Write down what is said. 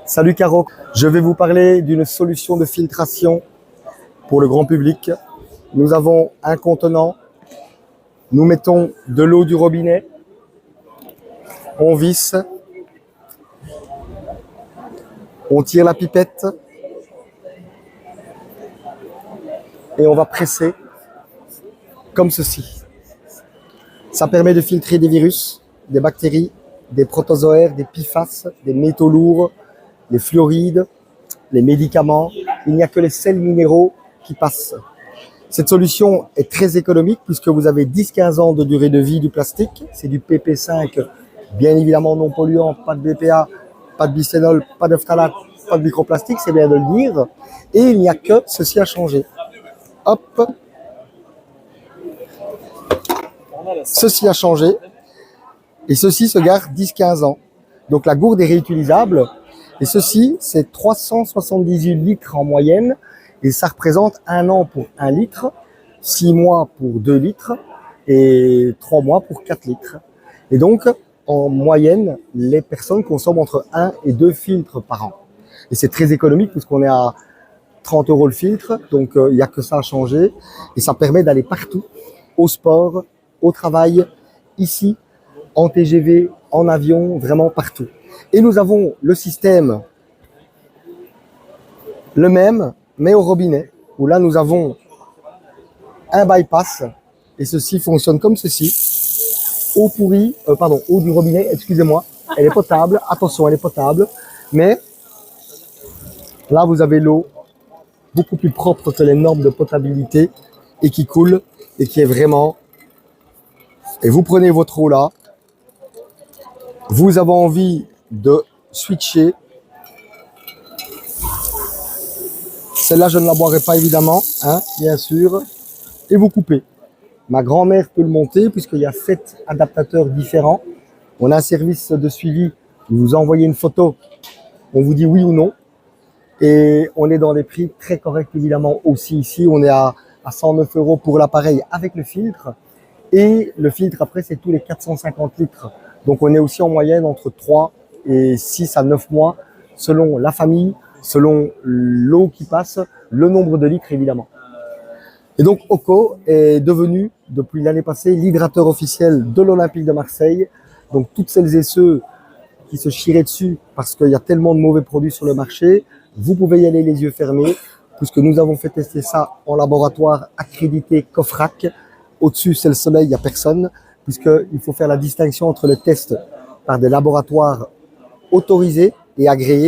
Salut Caro, je vais vous parler d'une solution de filtration pour le grand public. Nous avons un contenant, nous mettons de l'eau du robinet, on visse, on tire la pipette et on va presser comme ceci. Ça permet de filtrer des virus, des bactéries, des protozoaires, des PFAS, des métaux lourds, les fluorides, les médicaments. Il n'y a que les sels minéraux qui passent. Cette solution est très économique puisque vous avez 10-15 ans de durée de vie du plastique. C'est du PP5, bien évidemment non polluant, pas de BPA, pas de bisphénol, pas de phtalate, pas de microplastique, c'est bien de le dire. Et il n'y a que ceci à changer. Hop, ceci a changé et ceci se garde 10-15 ans. Donc la gourde est réutilisable et ceci c'est 378 litres en moyenne et ça représente 1 an pour 1 litre, 6 mois pour 2 litres et 3 mois pour 4 litres. Et donc en moyenne les personnes consomment entre 1 et 2 filtres par an. Et c'est très économique puisqu'on est à 30 € le filtre, donc il n'y a que ça à changer et ça permet d'aller partout, au sport, au travail, ici, en TGV, en avion, vraiment partout. Et nous avons le système, le même, mais au robinet, où là nous avons un bypass, et ceci fonctionne comme ceci. Eau pourrie, eau du robinet, excusez-moi, elle est potable, attention, elle est potable, mais là vous avez l'eau beaucoup plus propre que les normes de potabilité et qui coule et qui est vraiment... Et vous prenez votre eau là, vous avez envie de switcher. Celle-là, je ne la boirai pas évidemment, hein, bien sûr. Et vous coupez. Ma grand-mère peut le monter puisqu'il y a 7 adaptateurs différents. On a un service de suivi. Vous envoyez une photo, on vous dit oui ou non. Et on est dans des prix très corrects évidemment aussi ici. On est à 109 € pour l'appareil avec le filtre. Et le filtre après c'est tous les 450 litres. Donc on est aussi en moyenne entre 3 et 6 à 9 mois selon la famille, selon l'eau qui passe, le nombre de litres évidemment. Et donc OCO est devenu depuis l'année passée l'hydrateur officiel de l'Olympique de Marseille. Donc toutes celles et ceux qui se chiraient dessus parce qu'il y a tellement de mauvais produits sur le marché, vous pouvez y aller les yeux fermés puisque nous avons fait tester ça en laboratoire accrédité COFRAC. Au-dessus, c'est le soleil, il n'y a personne, puisqu'il faut faire la distinction entre les tests par des laboratoires autorisés et agréés